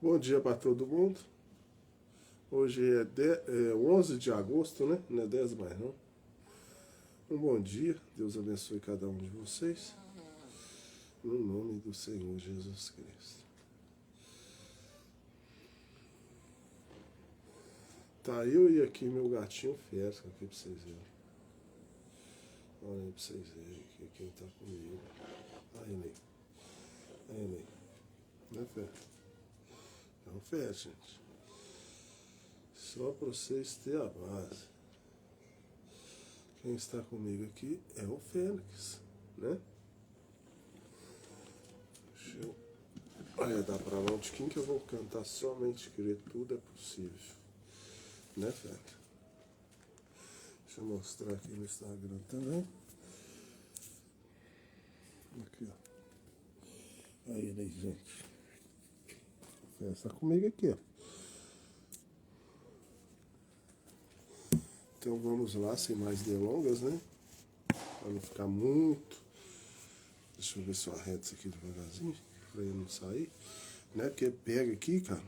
Bom dia para todo mundo. Hoje é 11 de agosto, né? Não é 10 mais não. Um bom dia. Deus abençoe cada um de vocês. No nome do Senhor Jesus Cristo. Tá eu e aqui meu gatinho Fesca aqui pra vocês verem. Olha aí pra vocês verem aqui quem tá comigo. Aí, Ney. Aí, Ney. Né, Fé? É um Fé, gente. Só para vocês terem a base. Quem está comigo aqui é o Fênix, né? Deixa eu arredar para lá um tiquinho que eu vou cantar somente crer, tudo é possível. Né, Fênix? Deixa eu mostrar aqui no Instagram também. Aqui, ó. Aí, gente. O Fênix está comigo aqui, ó. Então vamos lá, sem mais delongas, né? Para não ficar muito. Deixa eu ver se eu arredo isso aqui devagarzinho, para ele não sair. Né? Porque pega aqui, cara.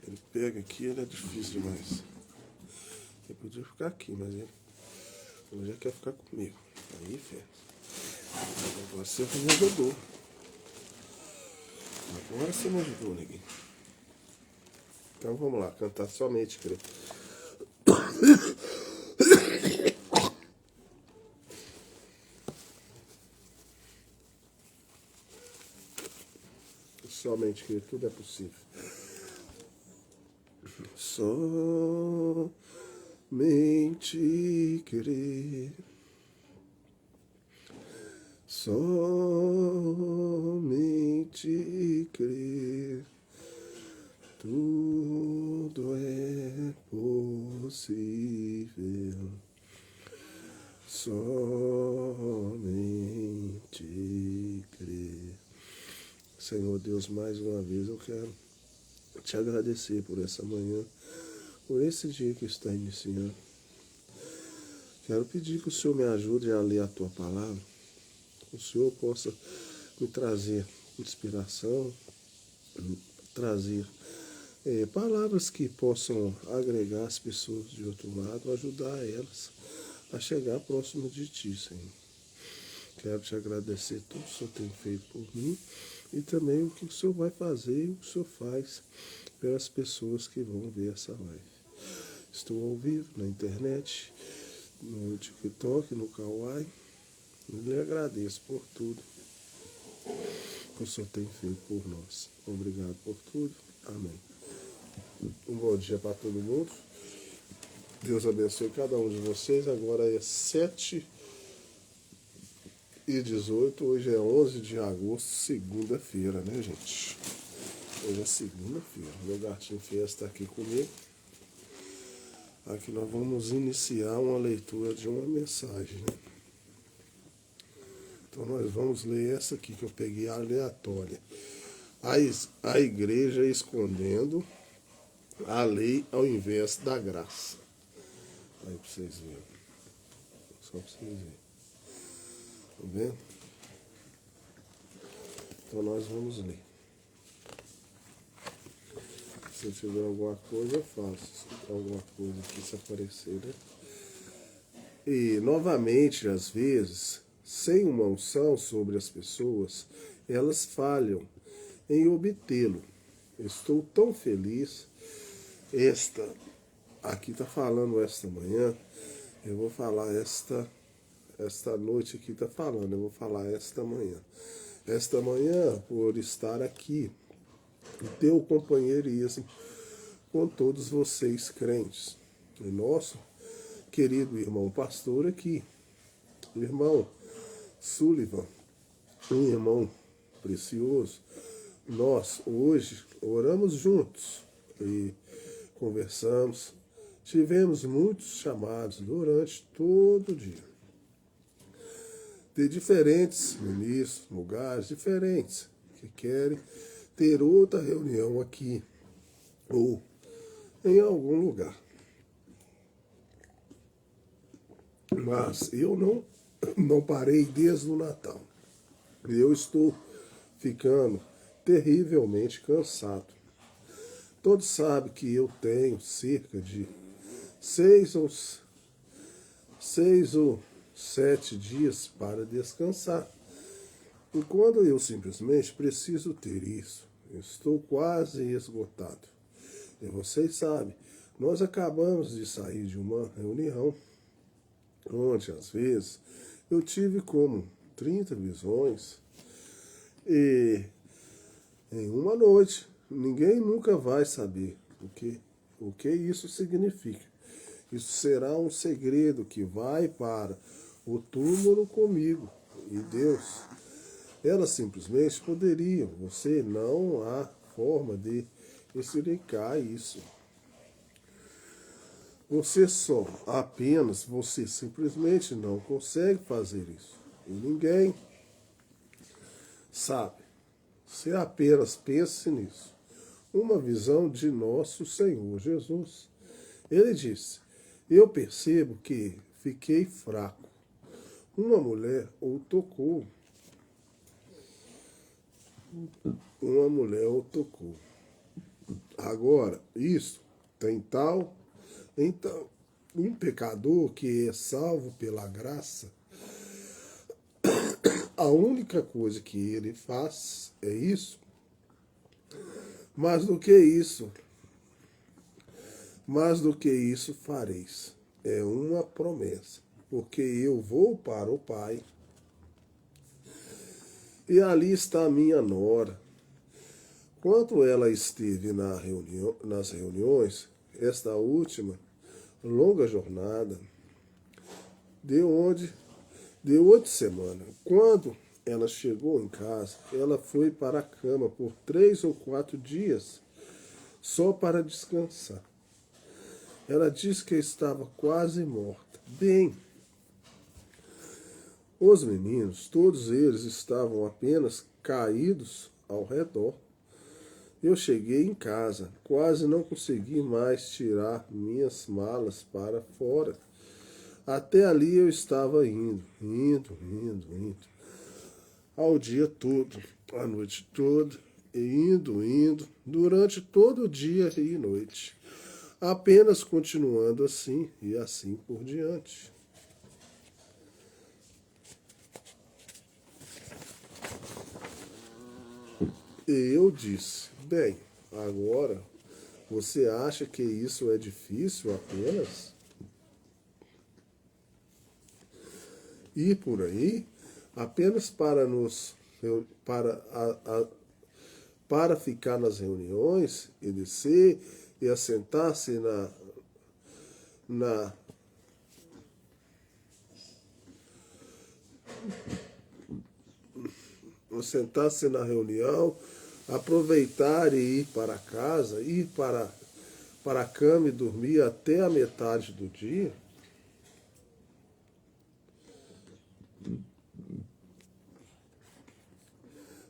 Ele pega aqui, ele é difícil demais. Ele podia ficar aqui, mas ele já quer ficar comigo. Aí, Fê. Agora você me ajudou. Agora você me ajudou, neguinho. Então vamos lá, cantar somente crer. Somente crer, tudo é possível. Somente crer. Somente crer. Tudo é possível. Somente crer. Senhor Deus, mais uma vez eu quero te agradecer por essa manhã, por esse dia que está iniciando. Quero pedir que o Senhor me ajude a ler a tua palavra, que o Senhor possa me trazer inspiração, trazer palavras que possam agregar as pessoas de outro lado, ajudar elas a chegar próximo de ti, Senhor. Quero te agradecer tudo que o Senhor tem feito por mim e também o que o Senhor vai fazer e o que o Senhor faz pelas pessoas que vão ver essa live. Estou ao vivo na internet, no TikTok, no Kawaii. E lhe agradeço por tudo que o Senhor tem feito por nós. Obrigado por tudo. Amém. Um bom dia para todo mundo. Deus abençoe cada um de vocês. Agora é 7h18. Hoje é 11 de agosto, segunda-feira, né, gente? Hoje é segunda-feira. Meu gatinho Fiesta está aqui comigo. Aqui nós vamos iniciar uma leitura de uma mensagem, né? Então nós vamos ler essa aqui que eu peguei aleatória. A igreja escondendo a lei ao invés da graça. Aí pra vocês verem. Só pra vocês verem. Tá vendo? Então nós vamos ler. Se eu tiver alguma coisa, eu faço. Se tiver alguma coisa aqui, se aparecer, né? E, novamente, às vezes, sem uma unção sobre as pessoas, elas falham em obtê-lo. Estou tão feliz. Aqui está falando esta manhã, eu vou falar esta noite aqui está falando, eu vou falar esta manhã. Esta manhã, por estar aqui, ter o companheirismo com todos vocês crentes. E nosso querido irmão pastor aqui, o irmão Sullivan, um irmão precioso. Nós hoje oramos juntos e conversamos, tivemos muitos chamados durante todo o dia, de diferentes ministros, lugares diferentes, que querem ter outra reunião aqui, ou em algum lugar. Mas eu não parei desde o Natal. Eu estou ficando terrivelmente cansado. Todos sabem que eu tenho cerca de 6 ou 7 dias para descansar. E quando eu simplesmente preciso ter isso, estou quase esgotado. E vocês sabem, nós acabamos de sair de uma reunião onde, às vezes, eu tive como 30 visões e em uma noite. Ninguém nunca vai saber o que isso significa. Isso será um segredo que vai para o túmulo comigo e Deus. Elas simplesmente poderiam, você não há forma de explicar isso. Você simplesmente não consegue fazer isso. E ninguém sabe. Você apenas pense nisso. Uma visão de nosso Senhor Jesus. Ele disse: eu percebo que fiquei fraco. Uma mulher o tocou. Uma mulher o tocou. Agora, isso tem tal. Então, um pecador que é salvo pela graça, a única coisa que ele faz é isso. Mais do que isso fareis. É uma promessa. Porque eu vou para o Pai. E ali está a minha nora. Quando ela esteve nas reuniões, esta última longa jornada, de 8 semanas, quando ela chegou em casa, ela foi para a cama por 3 ou 4 dias, só para descansar. Ela disse que estava quase morta. Bem, os meninos, todos eles estavam apenas caídos ao redor. Eu cheguei em casa, quase não consegui mais tirar minhas malas para fora. Até ali eu estava indo. Ao dia todo, a noite toda, indo, durante todo o dia e noite. Apenas continuando assim e assim por diante. E eu disse: bem, agora você acha que isso é difícil apenas? Ir por aí apenas para ficar nas reuniões e descer e assentar-se sentar-se na reunião, aproveitar e ir para casa, ir para a cama e dormir até a metade do dia?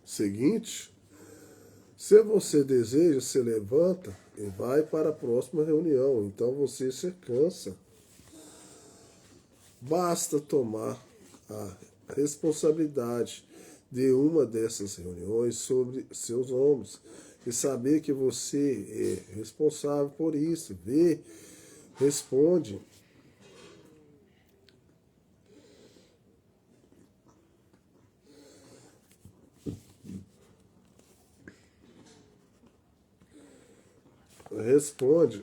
Seguinte, se você deseja, se levanta e vai para a próxima reunião, então você se cansa. Basta tomar a responsabilidade de uma dessas reuniões sobre seus ombros e saber que você é responsável por isso. Responde. Responde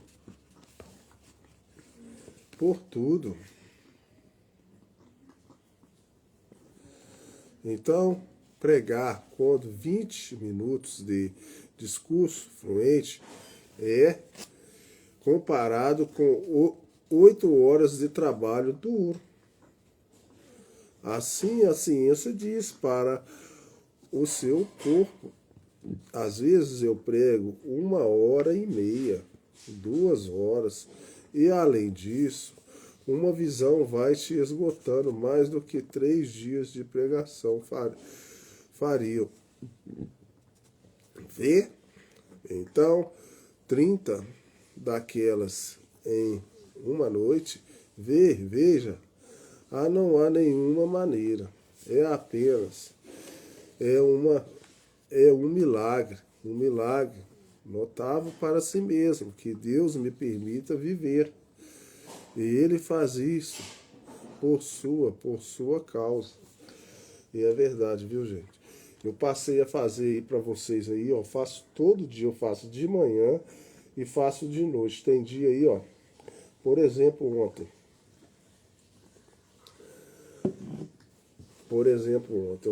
por tudo. Então, pregar quando 20 minutos de discurso fluente é comparado com 8 horas de trabalho duro. Assim a ciência diz para o seu corpo. Às vezes eu prego 1h30, 2 horas, e além disso, uma visão vai te esgotando mais do que 3 dias de pregação fariam. Vê? Então, 30 daquelas em uma noite, veja, não há nenhuma maneira. É apenas é uma é um milagre notável para si mesmo, que Deus me permita viver. E ele faz isso por sua causa. E é verdade, viu, gente? Eu passei a fazer aí para vocês aí, ó, faço todo dia, eu faço de manhã e faço de noite. Tem dia aí, ó, por exemplo,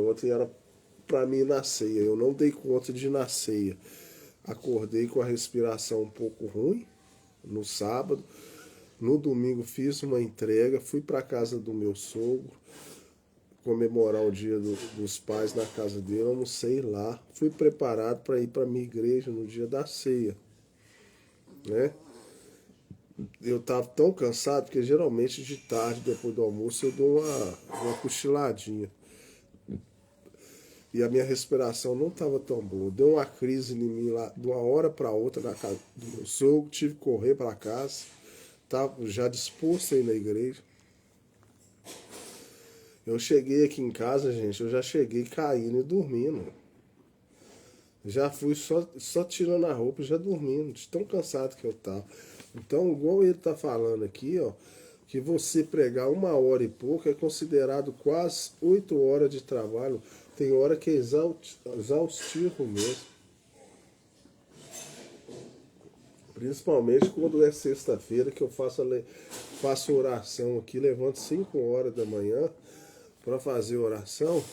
ontem era para mim ir na ceia, eu não dei conta de ir na ceia. Acordei com a respiração um pouco ruim no sábado. No domingo fiz uma entrega, fui para a casa do meu sogro, comemorar o dia dos pais na casa dele, almocei lá, fui preparado para ir para minha igreja no dia da ceia, né? Eu estava tão cansado, porque geralmente de tarde, depois do almoço, eu dou uma cochiladinha. E a minha respiração não estava tão boa. Deu uma crise em mim lá, de uma hora para outra, na casa do meu sogro, tive que correr para casa, estava já disposto a ir na igreja. Eu cheguei aqui em casa, gente, eu já cheguei caindo e dormindo. Já fui só tirando a roupa e já dormindo, de tão cansado que eu tava. Então, igual ele tá falando aqui, ó, que você pregar 1 hora e pouco é considerado quase 8 horas de trabalho. Tem hora que é exaustivo mesmo. Principalmente quando é sexta-feira que eu faço oração aqui, levanto 5 horas da manhã para fazer oração.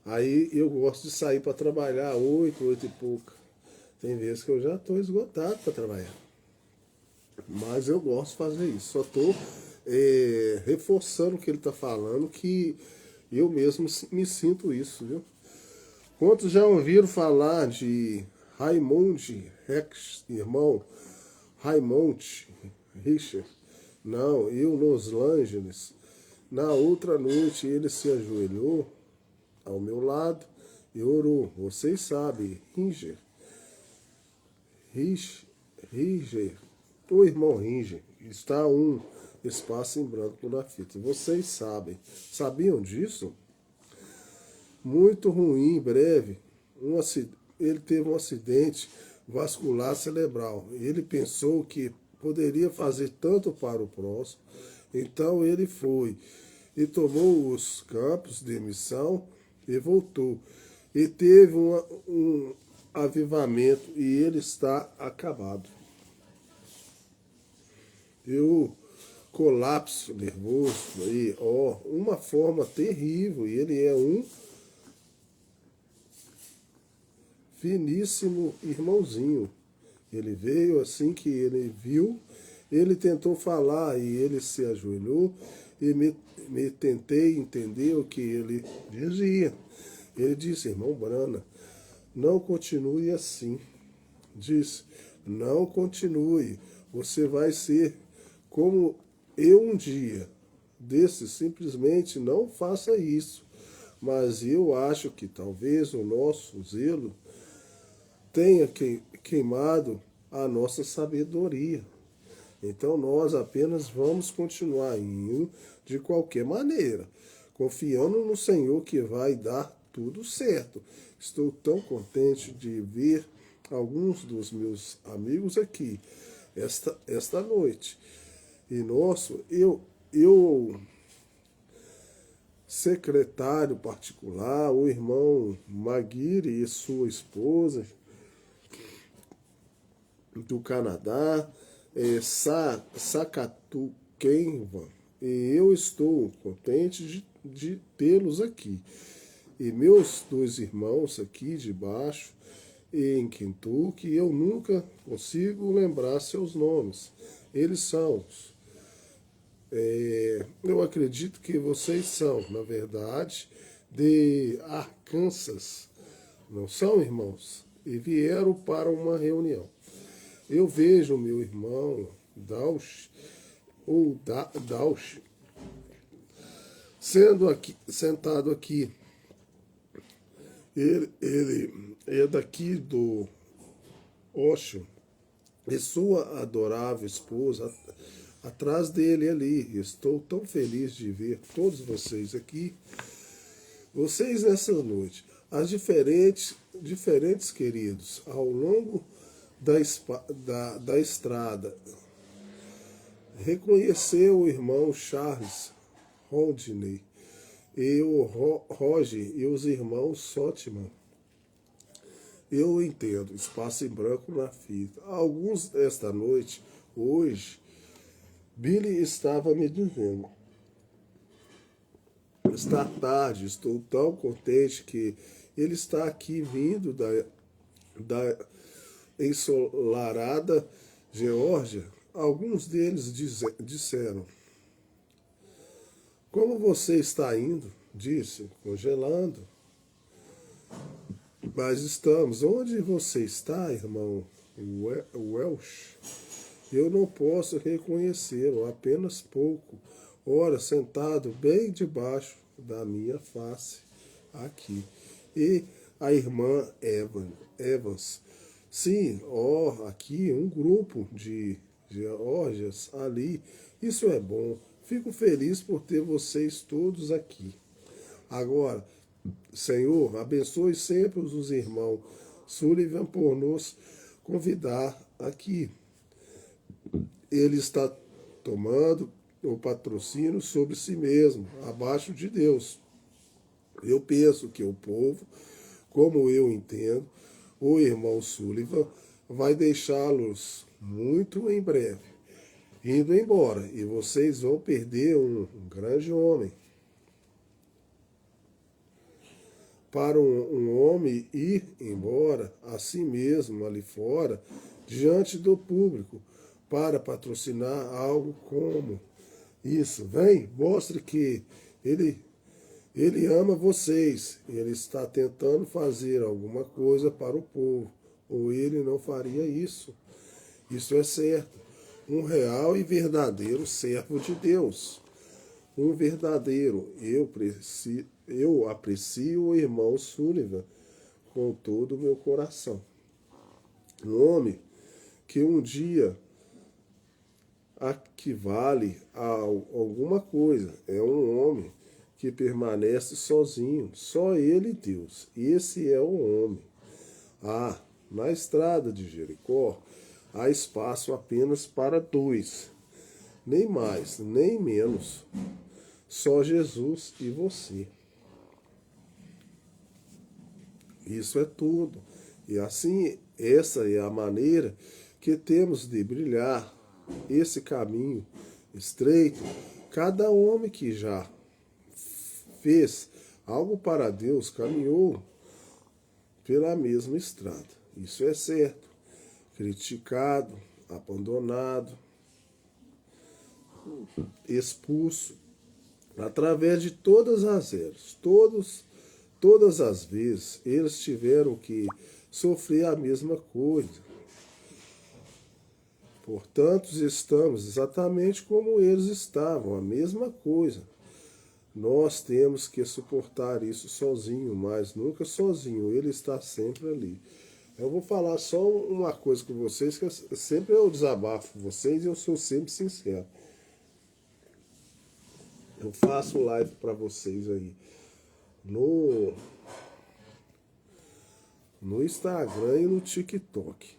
Aí eu gosto de sair para trabalhar 8 e pouco. Tem vezes que eu já estou esgotado para trabalhar. Mas eu gosto de fazer isso. Só estou reforçando o que ele está falando, que eu mesmo me sinto isso, viu? Quantos já ouviram falar de Raymond Rex, irmão? Raymond Richard? Não, eu Los Angeles. Na outra noite ele se ajoelhou ao meu lado e orou. Vocês sabem, Ringer, o irmão Ringer, está um espaço em branco na fita. Vocês sabem. Sabiam disso? Muito ruim, breve. Ele teve um acidente vascular cerebral. Ele pensou que poderia fazer tanto para o próximo. Então ele foi e tomou os campos de missão e voltou. E teve um avivamento e ele está acabado. E o colapso nervoso aí, ó, uma forma terrível. E ele é um finíssimo irmãozinho. Ele veio assim que ele viu, ele tentou falar e ele se ajoelhou e me tentei entender o que ele dizia. Ele disse, irmão Brana, não continue assim. Disse, não continue, você vai ser como eu um dia. Desse, simplesmente não faça isso. Mas eu acho que talvez o nosso zelo tenha queimado a nossa sabedoria. Então nós apenas vamos continuar indo de qualquer maneira, confiando no Senhor que vai dar tudo certo. Estou tão contente de ver alguns dos meus amigos aqui esta noite. E eu secretário particular, o irmão Maguire e sua esposa do Canadá, Sakatu Kenvan, e eu estou contente de tê-los aqui. E meus 2 irmãos aqui de baixo, em Kentucky, eu nunca consigo lembrar seus nomes. Eles são, eu acredito que vocês são, na verdade, de Arkansas, não são, irmãos? E vieram para uma reunião. Eu vejo meu irmão Dausch, sentado aqui. Ele é daqui do Osho, e sua adorável esposa atrás dele ali. Estou tão feliz de ver todos vocês aqui. Vocês nessa noite, as diferentes queridos, ao longo da estrada, reconheceu o irmão Charles Rodney e o Roger e os irmãos Sotman. Eu entendo, espaço em branco na fita. Alguns esta noite, hoje, Billy estava me dizendo: está tarde, estou tão contente que ele está aqui vindo da ensolarada Geórgia. Alguns deles disseram: como você está indo? Disse, congelando. Mas estamos. Onde você está, irmão Welsh? Eu não posso reconhecê-lo, apenas pouco. Ora, sentado bem debaixo da minha face, aqui. E a irmã Evans. Sim, aqui um grupo de Geórgias ali. Isso é bom. Fico feliz por ter vocês todos aqui. Agora, Senhor, abençoe sempre os irmãos Sullivan por nos convidar aqui. Ele está tomando o patrocínio sobre si mesmo, abaixo de Deus. Eu penso que o povo, como eu entendo, o irmão Sullivan vai deixá-los muito em breve, indo embora, e vocês vão perder um grande homem. Para um homem ir embora a si mesmo ali fora, diante do público, para patrocinar algo como isso. Vem, mostre que ele ama vocês. Ele está tentando fazer alguma coisa para o povo, ou ele não faria isso. Isso é certo. Um real e verdadeiro servo de Deus. Um verdadeiro. Eu aprecio o irmão Sullivan com todo o meu coração. Um homem que um dia equivale a alguma coisa. É um homem que permanece sozinho. Só ele e Deus. Esse é o homem. Na estrada de Jericó há espaço apenas para 2. Nem mais, nem menos. Só Jesus e você. Isso é tudo. E assim, essa é a maneira que temos de brilhar esse caminho estreito. Cada homem que já fez algo para Deus caminhou pela mesma estrada. Isso é certo. Criticado, abandonado, expulso, através de todas as eras, todas as vezes, eles tiveram que sofrer a mesma coisa. Portanto, estamos exatamente como eles estavam, a mesma coisa. Nós temos que suportar isso sozinho, mas nunca sozinho, ele está sempre ali. Eu vou falar só uma coisa com vocês, que sempre eu desabafo com vocês e eu sou sempre sincero. Eu faço live para vocês aí no Instagram e no TikTok.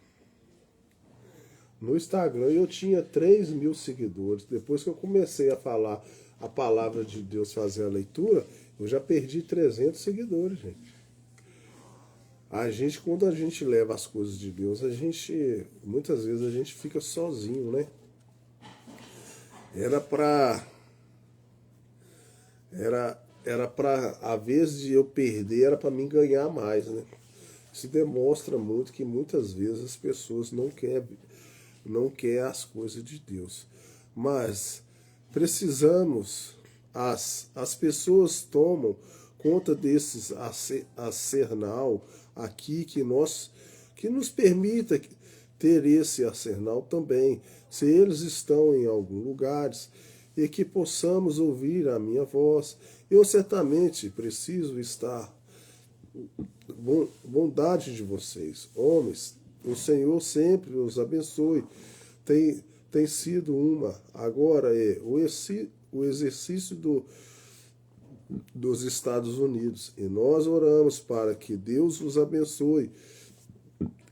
No Instagram eu tinha 3.000 seguidores. Depois que eu comecei a falar a palavra de Deus, fazer a leitura, eu já perdi 300 seguidores, gente. Quando a gente leva as coisas de Deus, muitas vezes a gente fica sozinho, né? Era pra, a vez de eu perder, era para mim ganhar mais, né? Isso demonstra muito que muitas vezes as pessoas não querem as coisas de Deus. Mas precisamos, as pessoas tomam conta desses arsenal aqui que nos permita ter esse arsenal também. Se eles estão em alguns lugares e que possamos ouvir a minha voz, eu certamente preciso estar. Bondade de vocês, homens, o Senhor sempre os abençoe. Tem sido agora o exercício dos Estados Unidos. E nós oramos para que Deus os abençoe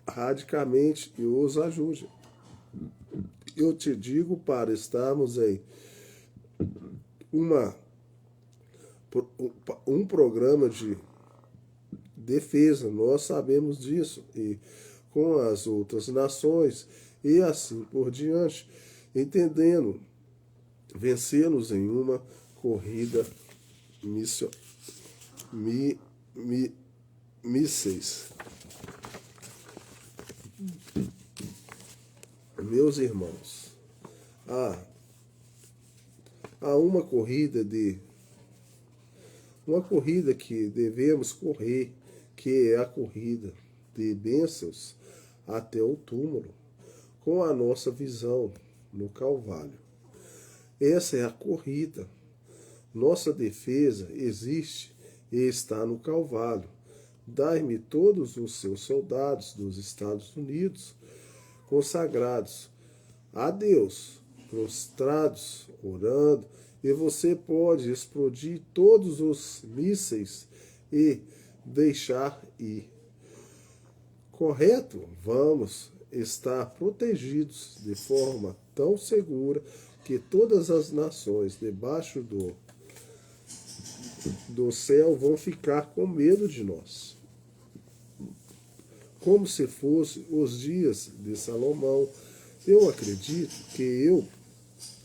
radicalmente e os ajude. Eu te digo para estarmos em um programa de defesa, nós sabemos disso, e com as outras nações e assim por diante, entendendo vencê-los em uma corrida mísseis. Meus irmãos, há uma corrida que devemos correr, que é a corrida de bênçãos até o túmulo, com a nossa visão no Calvário. Essa é a corrida. Nossa defesa existe e está no Calvário. Dai-me todos os seus soldados dos Estados Unidos, consagrados a Deus, prostrados, orando, e você pode explodir todos os mísseis e deixar ir. Correto? Vamos estar protegidos de forma tão segura que todas as nações debaixo do céu vão ficar com medo de nós. Como se fosse os dias de Salomão. Eu acredito que eu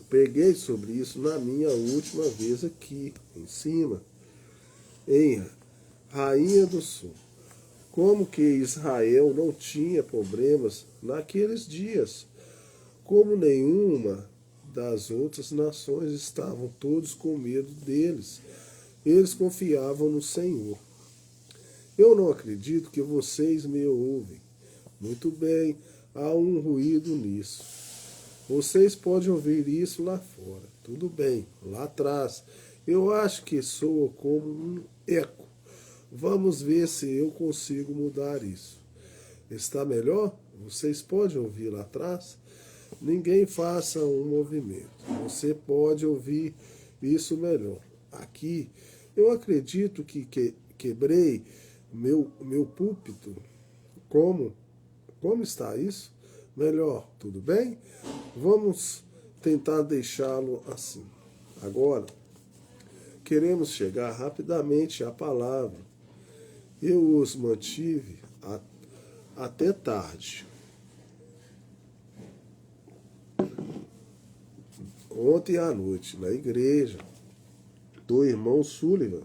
preguei sobre isso na minha última vez aqui, em cima, em Rainha do Sul. Como que Israel não tinha problemas naqueles dias, como nenhuma das outras nações estavam todos com medo deles. Eles confiavam no Senhor. Eu não acredito que vocês me ouvem. Muito bem, há um ruído nisso. Vocês podem ouvir isso lá fora. Tudo bem, lá atrás. Eu acho que soa como um eco. Vamos ver se eu consigo mudar isso. Está melhor? Vocês podem ouvir lá atrás? Ninguém faça um movimento. Você pode ouvir isso melhor. Aqui, eu acredito que quebrei meu púlpito. Como está isso? Melhor, tudo bem? Vamos tentar deixá-lo assim. Agora, queremos chegar rapidamente à palavra. Eu os mantive até tarde. Ontem à noite, na igreja do irmão Sullivan.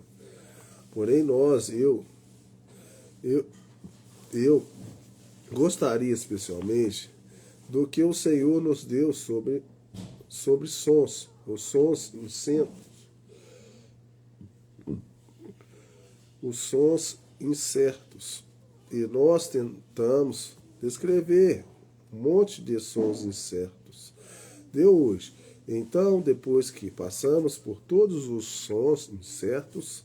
Porém, eu gostaria especialmente do que o Senhor nos deu sobre sons, os sons incertos. E nós tentamos descrever um monte de sons incertos de hoje. Então, depois que passamos por todos os sons incertos,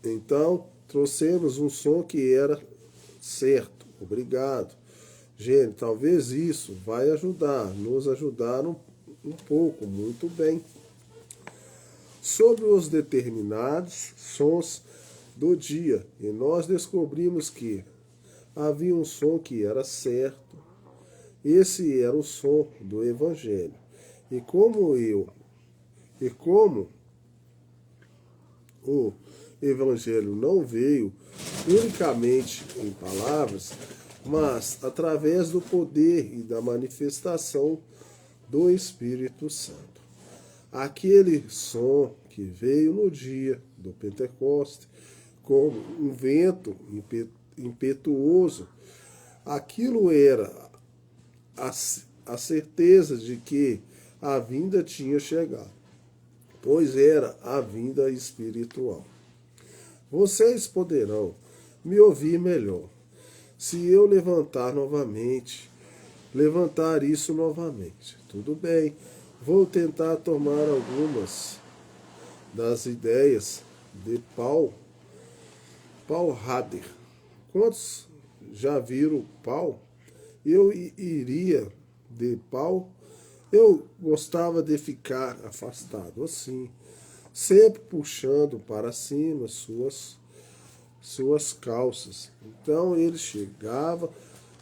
então trouxemos um som que era certo. Obrigado. Gente, talvez isso vai nos ajudar um pouco, muito bem. Sobre os determinados sons do dia, e nós descobrimos que havia um som que era certo. Esse era o som do Evangelho. E como o Evangelho não veio unicamente em palavras, mas através do poder e da manifestação do Espírito Santo. Aquele som que veio no dia do Pentecoste, como um vento impetuoso, aquilo era a certeza de que a vinda tinha chegado, pois era a vinda espiritual. Vocês poderão me ouvir melhor se eu levantar isso novamente. Tudo bem, vou tentar tomar algumas das ideias de Paul Harder. Quantos já viram Paul? Eu iria de Paul. Eu gostava de ficar afastado assim. sempre puxando para cima suas calças. Então ele chegava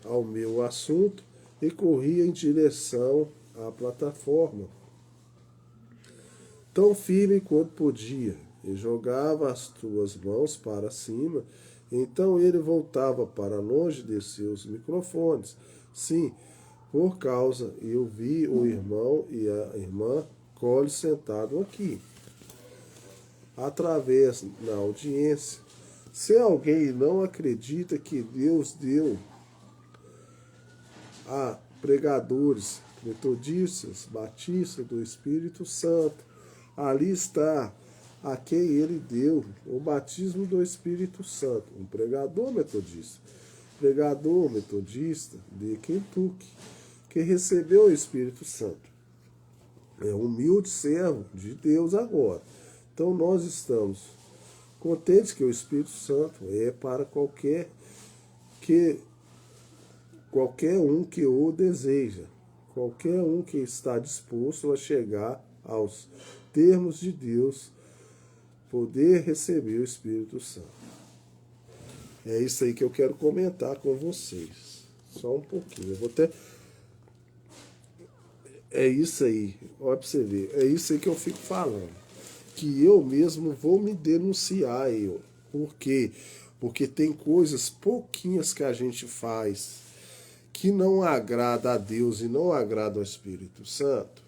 ao meu assunto e corria em direção à plataforma, tão firme quanto podia, e jogava as suas mãos para cima. Então ele voltava para longe de seus microfones. Sim, por causa eu vi o irmão e a irmã Cole sentado aqui, através na audiência. Se alguém não acredita que Deus deu a pregadores metodistas, batistas do Espírito Santo, ali está a quem ele deu o batismo do Espírito Santo, um pregador metodista de Kentucky, que recebeu o Espírito Santo. É um humilde servo de Deus agora. Então nós estamos contentes que o Espírito Santo é para qualquer um que o deseja, qualquer um que está disposto a chegar aos termos de Deus, poder receber o Espírito Santo. É isso aí que eu quero comentar com vocês. Só um pouquinho. Eu vou até... É isso aí. Olha para você ver. É isso aí que eu fico falando. Que eu mesmo vou me denunciar. Por quê? Porque tem coisas pouquinhas que a gente faz que não agrada a Deus e não agrada ao Espírito Santo.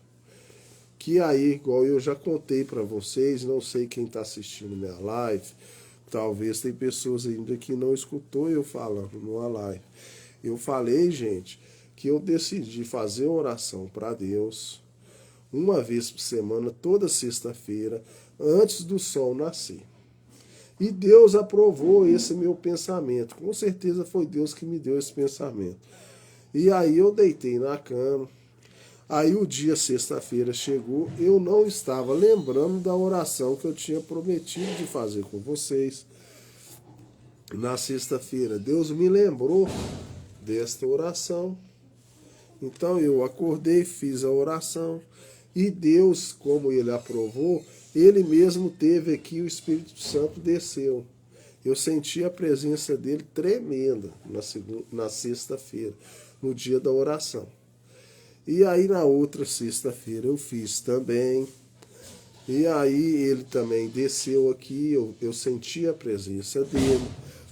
Que aí, igual eu já contei para vocês, não sei quem está assistindo minha live, talvez tem pessoas ainda que não escutou eu falando numa live. Eu falei, gente, que eu decidi fazer oração para Deus uma vez por semana, toda sexta-feira, antes do sol nascer. E Deus aprovou esse meu pensamento. Com certeza foi Deus que me deu esse pensamento. E aí eu deitei na cama. Aí o dia sexta-feira chegou, eu não estava lembrando da oração que eu tinha prometido de fazer com vocês na sexta-feira. Deus me lembrou desta oração. Então eu acordei, fiz a oração e Deus, como Ele aprovou, Ele mesmo teve aqui, o Espírito Santo desceu. Eu senti a presença dele tremenda na sexta-feira, no dia da oração. E aí na outra sexta-feira eu fiz também. E aí ele também desceu aqui, eu senti a presença dele.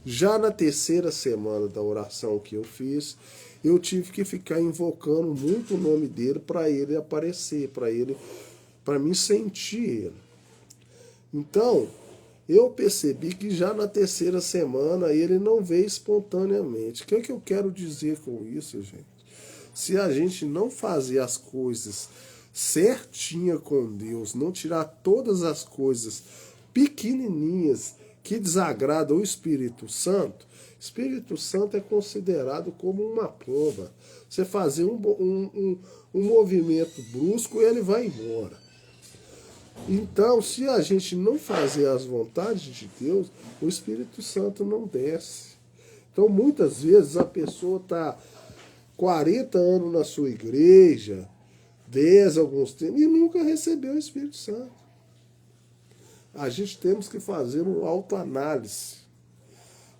Já na terceira semana da oração que eu fiz, eu tive que ficar invocando muito o nome dele para ele aparecer, para mim sentir ele. Então, eu percebi que já na terceira semana ele não veio espontaneamente. O que é que eu quero dizer com isso, gente? Se a gente não fazer as coisas certinha com Deus, não tirar todas as coisas pequenininhas que desagradam o Espírito Santo é considerado como uma pomba. Você fazer um movimento brusco, ele vai embora. Então, se a gente não fazer as vontades de Deus, o Espírito Santo não desce. Então, muitas vezes a pessoa está 40 anos na sua igreja, 10 alguns tempos, e nunca recebeu o Espírito Santo. A gente temos que fazer uma autoanálise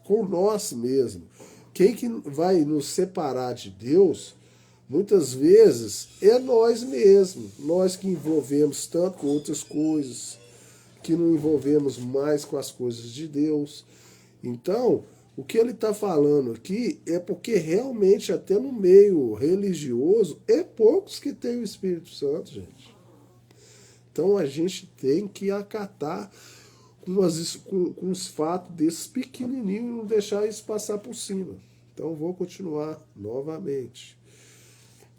com nós mesmos. Quem que vai nos separar de Deus, muitas vezes, é nós mesmos. Nós que envolvemos tanto com outras coisas, que não envolvemos mais com as coisas de Deus. Então, o que ele está falando aqui é porque realmente até no meio religioso é poucos que têm o Espírito Santo, gente. Então a gente tem que acatar com os fatos desses pequenininhos e não deixar isso passar por cima. Então vou continuar novamente.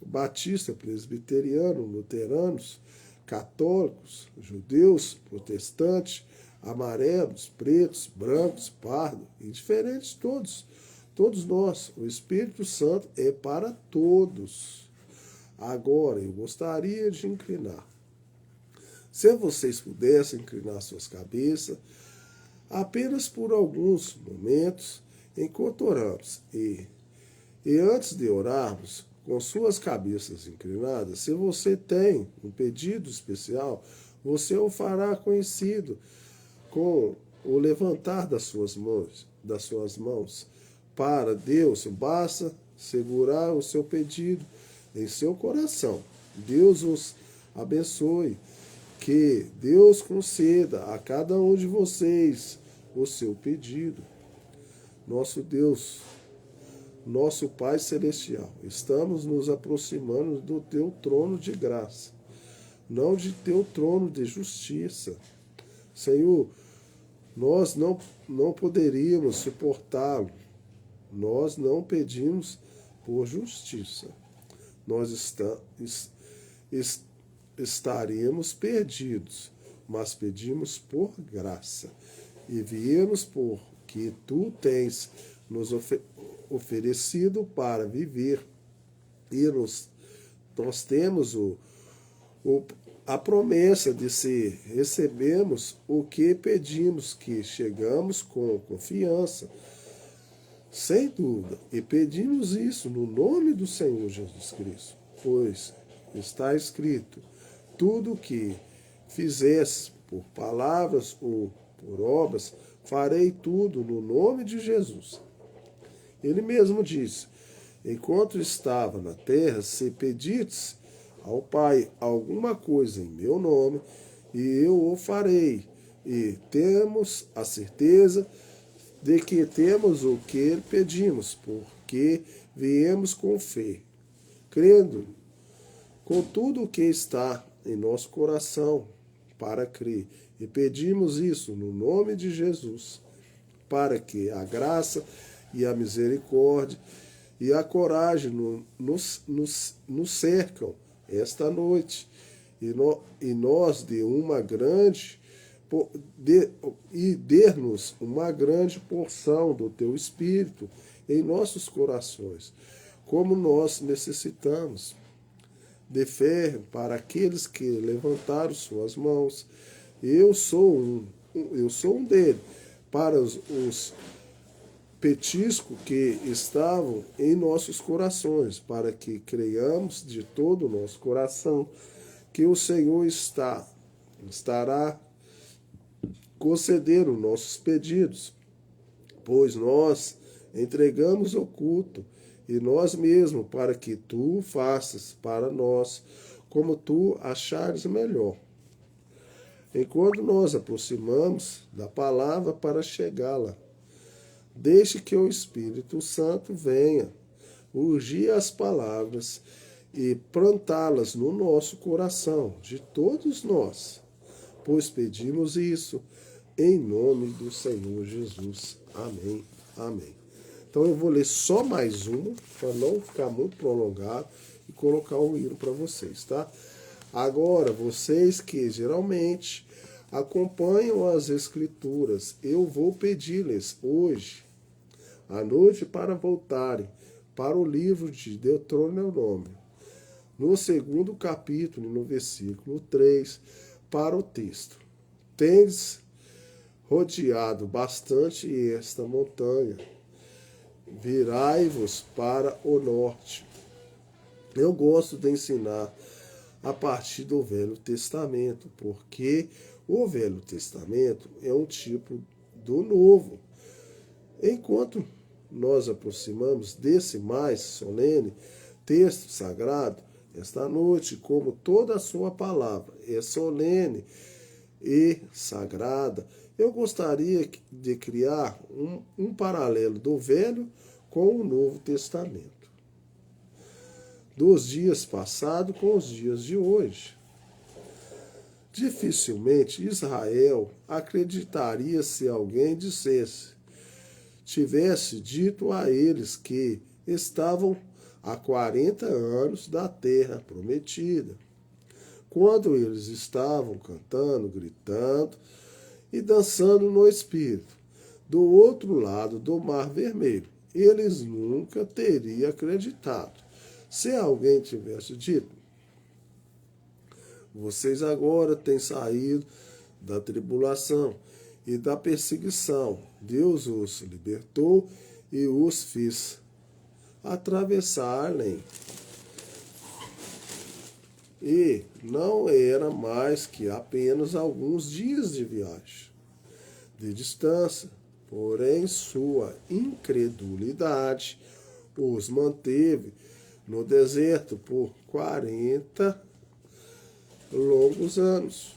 Batista, presbiteriano, luteranos, católicos, judeus, protestantes, amarelos, pretos, brancos, pardos, indiferentes todos nós. O Espírito Santo é para todos. Agora, eu gostaria de inclinar. Se vocês pudessem inclinar suas cabeças, apenas por alguns momentos, enquanto oramos. E antes de orarmos, com suas cabeças inclinadas, se você tem um pedido especial, Você o fará conhecido com o levantar das suas mãos. Para Deus basta segurar o seu pedido em seu coração. Deus os abençoe. Que Deus conceda a cada um de vocês o seu pedido. Nosso Deus, nosso Pai Celestial, estamos nos aproximando do teu trono de graça, não de teu trono de justiça. Senhor, nós não poderíamos suportá-lo. Nós não pedimos por justiça. Nós estaremos perdidos, mas pedimos por graça. E viemos por que tu tens nos oferecido para viver. E nós temos a promessa de se recebemos o que pedimos, que chegamos com confiança, sem dúvida, e pedimos isso no nome do Senhor Jesus Cristo, pois está escrito: tudo o que fizesse por palavras ou por obras, farei tudo no nome de Jesus. Ele mesmo disse: enquanto estava na terra, se pedirdes ao Pai alguma coisa em meu nome, e eu o farei. E temos a certeza de que temos o que pedimos, porque viemos com fé, crendo com tudo o que está em nosso coração para crer. E pedimos isso no nome de Jesus, para que a graça e a misericórdia e a coragem nos cercam esta noite, e nós der-nos uma grande porção do teu Espírito em nossos corações, como nós necessitamos de fé para aqueles que levantaram suas mãos. Eu sou um deles, para os petiscos que estavam em nossos corações, para que creiamos de todo o nosso coração que o Senhor estará conceder os nossos pedidos, pois nós entregamos o culto e nós mesmos, para que tu faças para nós como tu achares melhor. Enquanto nós aproximamos da palavra para chegá-la, deixe que o Espírito Santo venha urgir as palavras e plantá-las no nosso coração, de todos nós, pois pedimos isso em nome do Senhor Jesus. Amém. Amém. Então eu vou ler só mais uma, para não ficar muito prolongado, e colocar um hino para vocês, tá? Agora, vocês que geralmente acompanham as Escrituras, eu vou pedir-lhes hoje, à noite, para voltarem para o livro de Deuteronômio, no 2º capítulo, no versículo 3, para o texto. Tendes rodeado bastante esta montanha, virai-vos para o norte. Eu gosto de ensinar a partir do Velho Testamento, porque o Velho Testamento é um tipo do Novo. Enquanto nós aproximamos desse mais solene texto sagrado, esta noite, como toda a sua palavra é solene e sagrada, eu gostaria de criar um paralelo do Velho com o Novo Testamento, dos dias passados com os dias de hoje. Dificilmente Israel acreditaria se alguém tivesse dito a eles que estavam há 40 anos da terra prometida, quando eles estavam cantando, gritando e dançando no Espírito, do outro lado do Mar Vermelho. Eles nunca teriam acreditado se alguém tivesse dito: vocês agora têm saído da tribulação e da perseguição. Deus os libertou e os fez atravessar além. e não era mais que apenas alguns dias de viagem, de distância. Porém, sua incredulidade os manteve no deserto por 40 longos anos.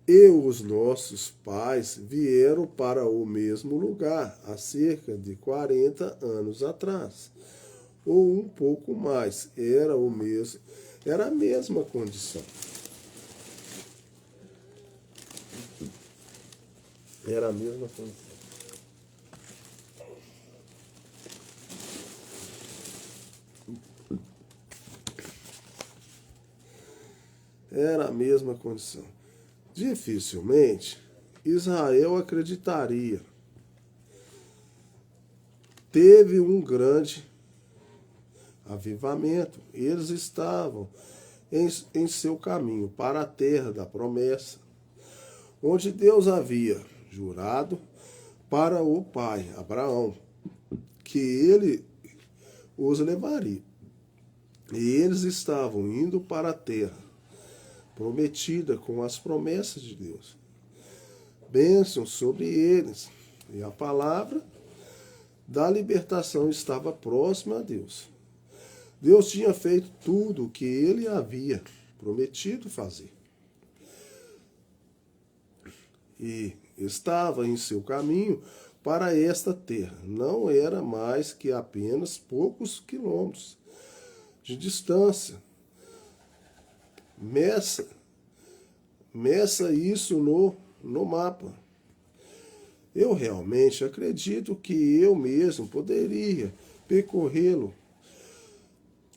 E os nossos pais vieram para o mesmo lugar há cerca de 40 anos atrás, ou um pouco mais. Era a mesma condição. Era a mesma condição. Era a mesma condição. Dificilmente Israel acreditaria. Teve um grande avivamento. Eles estavam em seu caminho para a terra da promessa, onde Deus havia jurado para o pai Abraão que ele os levaria. E eles estavam indo para a terra prometida com as promessas de Deus. Bênção sobre eles. E a palavra da libertação estava próxima a Deus. Deus tinha feito tudo o que ele havia prometido fazer. E estava em seu caminho para esta terra. Não era mais que apenas poucos quilômetros de distância. Meça isso no mapa. Eu realmente acredito que eu mesmo poderia percorrê-lo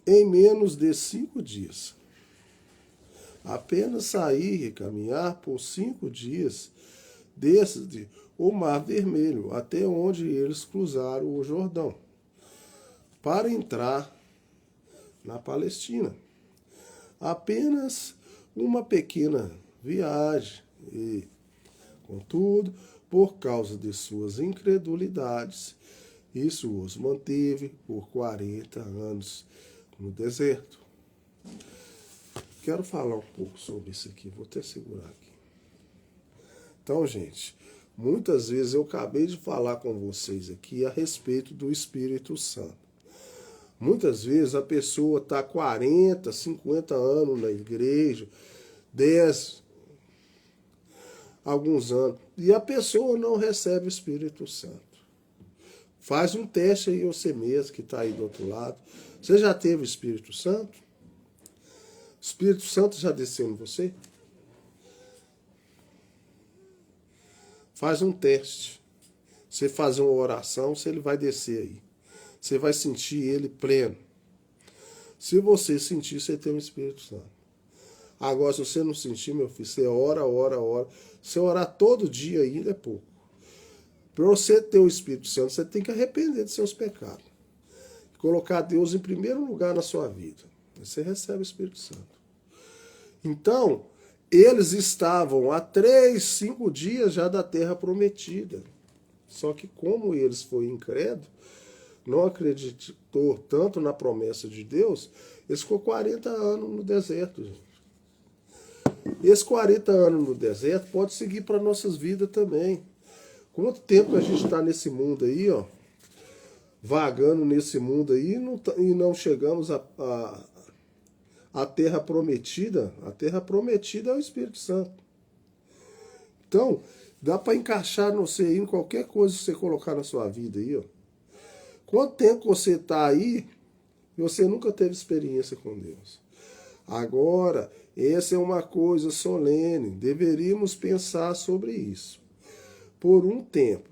em menos de 5 dias. Apenas sair e caminhar por 5 dias desde o Mar Vermelho até onde eles cruzaram o Jordão para entrar na Palestina. Apenas uma pequena viagem e, contudo, por causa de suas incredulidades, isso os manteve por 40 anos no deserto. Quero falar um pouco sobre isso aqui, vou até segurar aqui. Então, gente, muitas vezes eu acabei de falar com vocês aqui a respeito do Espírito Santo. Muitas vezes a pessoa está 40, 50 anos na igreja, 10, alguns anos, e a pessoa não recebe o Espírito Santo. Faz um teste aí você mesmo que está aí do outro lado. Você já teve o Espírito Santo? O Espírito Santo já desceu em você? Faz um teste. Você faz uma oração, se ele vai descer aí. Você vai sentir ele pleno. Se você sentir, você tem o Espírito Santo. Agora, se você não sentir, meu filho, você ora. Se orar todo dia ainda é pouco. Para você ter o Espírito Santo, você tem que arrepender de seus pecados. Colocar Deus em primeiro lugar na sua vida. Você recebe o Espírito Santo. Então, eles estavam há 3, 5 dias já da terra prometida. Só que como eles foram incrédulos, não acreditou tanto na promessa de Deus, eles ficou 40 anos no deserto. Gente. Esses 40 anos no deserto pode seguir para nossas vidas também. Quanto tempo a gente está nesse mundo aí, ó, vagando nesse mundo aí e não chegamos à terra prometida? A terra prometida é o Espírito Santo. Então, dá para encaixar no você aí em qualquer coisa que você colocar na sua vida aí, ó. Quanto tempo você está aí e você nunca teve experiência com Deus? Agora, essa é uma coisa solene, deveríamos pensar sobre isso. Por um tempo,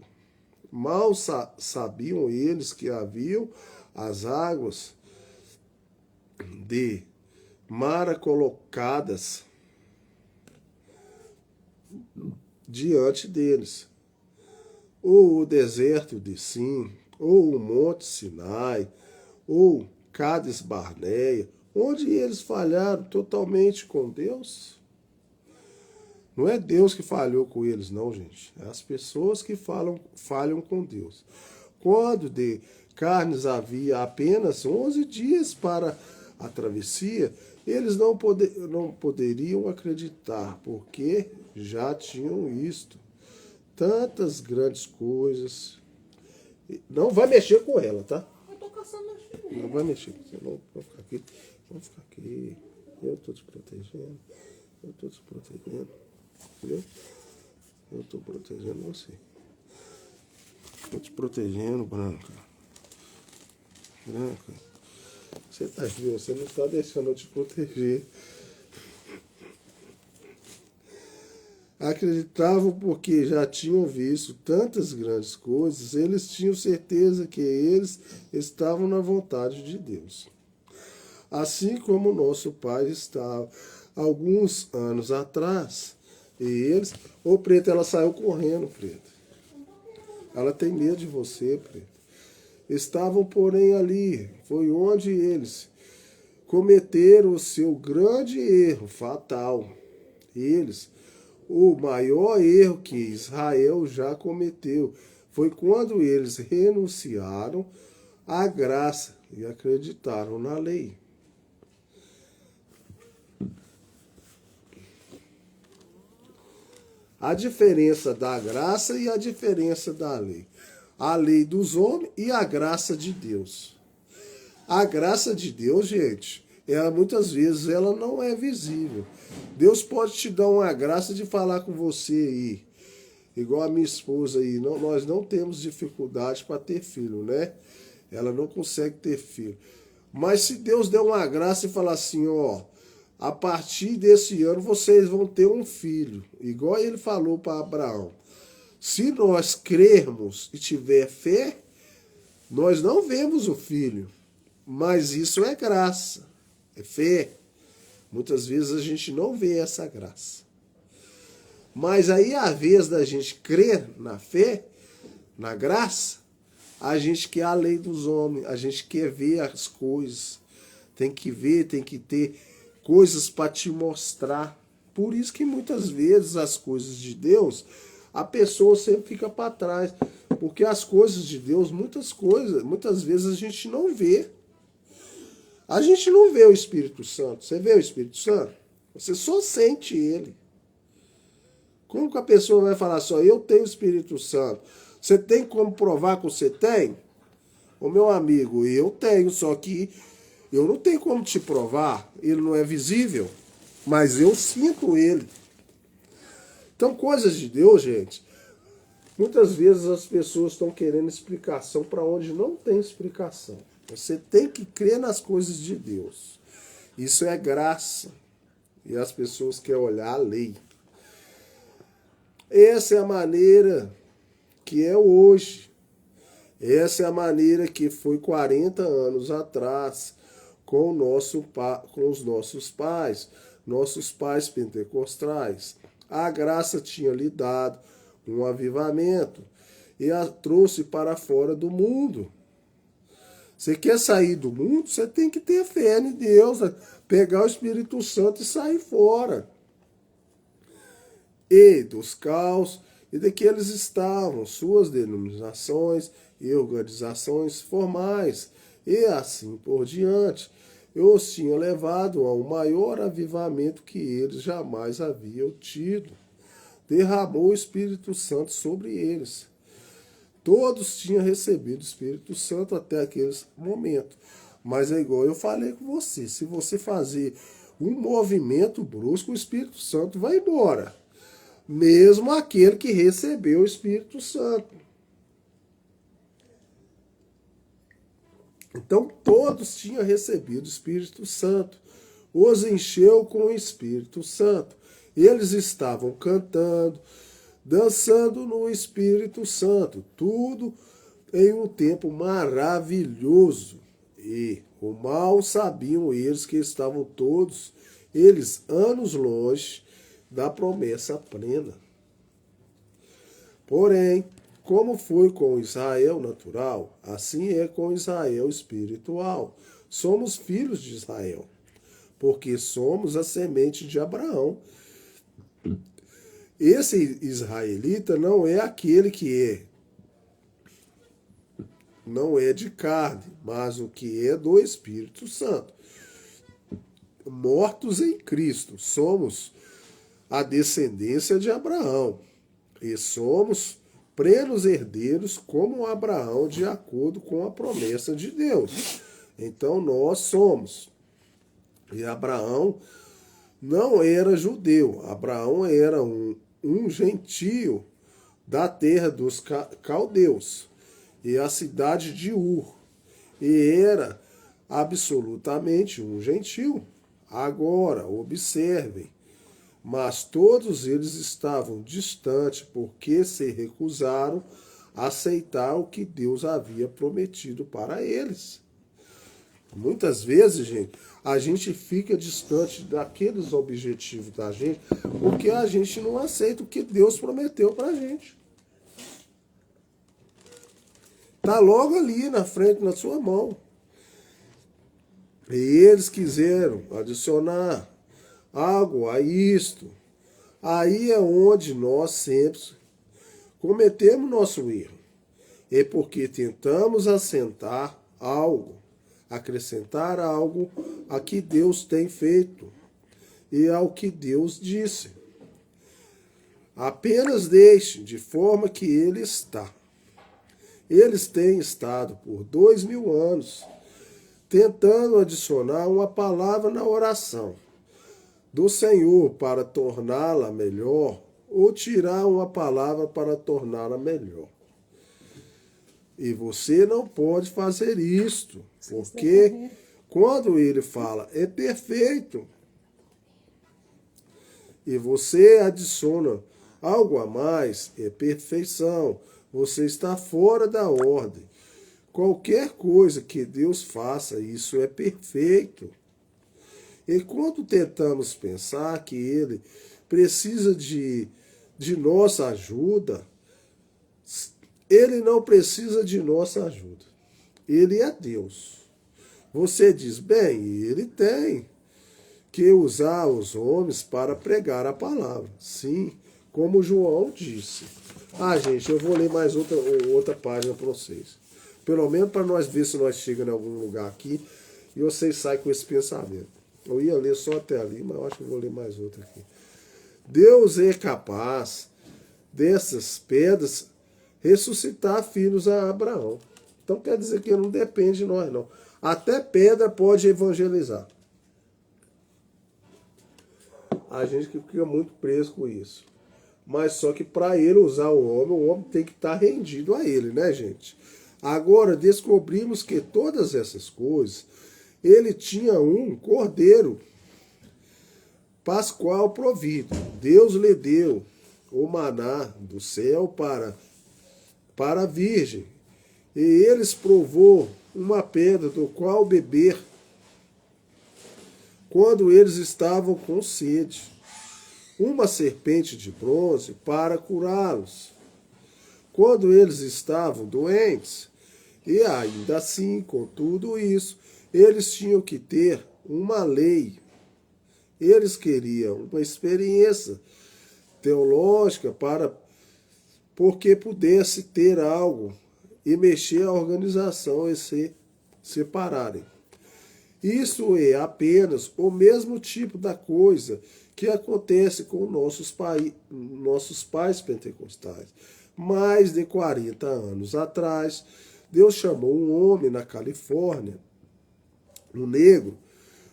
mal sabiam eles que haviam as águas de Mara colocadas diante deles, ou o deserto de Sim, ou o Monte Sinai, ou Cades Barneia, onde eles falharam totalmente com Deus. Não é Deus que falhou com eles, não, gente. É as pessoas que falham com Deus. Quando de carnes havia apenas 11 dias para a travessia, eles não poderiam acreditar, porque já tinham visto tantas grandes coisas. Não vai mexer com ela, tá? Eu tô caçando meus filhos. Não vai mexer. Não, vamos ficar aqui. Vamos ficar aqui. Eu tô te protegendo. Eu tô te protegendo. Entendeu? Eu tô protegendo você. Tô te protegendo, Branca. Branca. Você tá vendo? Você não tá deixando eu te proteger. Acreditavam porque já tinham visto tantas grandes coisas, eles tinham certeza que eles estavam na vontade de Deus. Assim como nosso pai estava alguns anos atrás, e eles... Ô, Preta, ela saiu correndo, Preta. Ela tem medo de você, Preta. Estavam, porém, ali, foi onde eles cometeram o seu grande erro fatal. Eles... O maior erro que Israel já cometeu foi quando eles renunciaram à graça e acreditaram na lei. A diferença da graça e a diferença da lei. A lei dos homens e a graça de Deus. A graça de Deus, gente, ela muitas vezes ela não é visível. Deus pode te dar uma graça de falar com você aí, igual a minha esposa aí. Não, nós não temos dificuldade para ter filho, né? Ela não consegue ter filho. Mas se Deus der uma graça e falar assim, ó, a partir desse ano vocês vão ter um filho, igual ele falou para Abraão. Se nós crermos e tiver fé, nós não vemos o filho, mas isso é graça, é fé. Muitas vezes a gente não vê essa graça. Mas aí, à vez da gente crer na fé, na graça, a gente quer a lei dos homens, a gente quer ver as coisas. Tem que ver, tem que ter coisas para te mostrar. Por isso que muitas vezes as coisas de Deus, a pessoa sempre fica para trás. Porque as coisas de Deus, muitas vezes a gente não vê. A gente não vê o Espírito Santo. Você vê o Espírito Santo? Você só sente ele. Como que a pessoa vai falar só, eu tenho o Espírito Santo? Você tem como provar que você tem? Ô meu amigo, eu tenho, só que eu não tenho como te provar. Ele não é visível, mas eu sinto ele. Então, coisas de Deus, gente, muitas vezes as pessoas estão querendo explicação para onde não tem explicação. Você tem que crer nas coisas de Deus. Isso é graça. E as pessoas querem olhar a lei. Essa é a maneira que é hoje. Essa é a maneira que foi 40 anos atrás com os nossos pais pentecostais. A graça tinha lhe dado um avivamento e a trouxe para fora do mundo. Você quer sair do mundo? Você tem que ter fé em Deus, pegar o Espírito Santo e sair fora. E dos caos, e de que eles estavam, suas denominações e organizações formais, e assim por diante. Eu os tinha levado a um maior avivamento que eles jamais haviam tido. Derramou o Espírito Santo sobre eles. Todos tinham recebido o Espírito Santo até aquele momento. Mas é igual eu falei com você. Se você fazer um movimento brusco, o Espírito Santo vai embora. Mesmo aquele que recebeu o Espírito Santo. Então todos tinham recebido o Espírito Santo. Os encheu com o Espírito Santo. Eles estavam cantando, dançando no Espírito Santo, tudo em um tempo maravilhoso. E o mal sabiam eles que estavam todos, eles anos longe da promessa plena. Porém, como foi com Israel natural, assim é com Israel espiritual. Somos filhos de Israel, porque somos a semente de Abraão. Esse israelita não é aquele que não é de carne, mas o que é do Espírito Santo. mortos em Cristo. Somos a descendência de Abraão e somos plenos herdeiros como Abraão, de acordo com a promessa de Deus. Então nós somos. E Abraão não era judeu, Abraão era um gentio da terra dos caldeus e a cidade de Ur, e era absolutamente um gentio. Agora, observem, mas todos eles estavam distantes porque se recusaram a aceitar o que Deus havia prometido para eles. Muitas vezes, gente, a gente fica distante daqueles objetivos da gente porque a gente não aceita o que Deus prometeu para a gente. Está logo ali na frente, na sua mão. E eles quiseram adicionar algo a isto. Aí é onde nós sempre cometemos nosso erro. É porque tentamos acrescentar algo a que Deus tem feito e ao que Deus disse. Apenas deixe de forma que ele está. Eles têm estado por 2000 anos tentando adicionar uma palavra na oração do Senhor para torná-la melhor, ou tirar uma palavra para torná-la melhor. E você não pode fazer isto, porque quando ele fala é perfeito, e você adiciona algo a mais, é perfeição. Você está fora da ordem. Qualquer coisa que Deus faça, isso é perfeito. E quando tentamos pensar que ele precisa de nossa ajuda, ele não precisa de nossa ajuda. Ele é Deus. Você diz, bem, ele tem que usar os homens para pregar a palavra. Sim, como João disse. Gente, eu vou ler mais outra página para vocês. Pelo menos para nós ver se nós chegamos em algum lugar aqui e vocês saem com esse pensamento. Eu ia ler só até ali, mas eu acho que eu vou ler mais outra aqui. Deus é capaz dessas pedras ressuscitar filhos a Abraão. Então quer dizer que não depende de nós, não. Até pedra pode evangelizar. A gente fica muito preso com isso. Mas só que para ele usar o homem tem que estar rendido a ele, né, gente? Agora descobrimos que todas essas coisas, ele tinha um cordeiro pascual provido. Deus lhe deu o maná do céu para a virgem. E eles provou uma pedra do qual beber quando eles estavam com sede. Uma serpente de bronze para curá-los quando eles estavam doentes. E ainda assim, com tudo isso, eles tinham que ter uma lei. Eles queriam uma experiência teológica porque pudesse ter algo e mexer a organização e se separarem. Isso é apenas o mesmo tipo da coisa que acontece com nossos pais pentecostais. Mais de 40 anos atrás, Deus chamou um homem na Califórnia, um negro,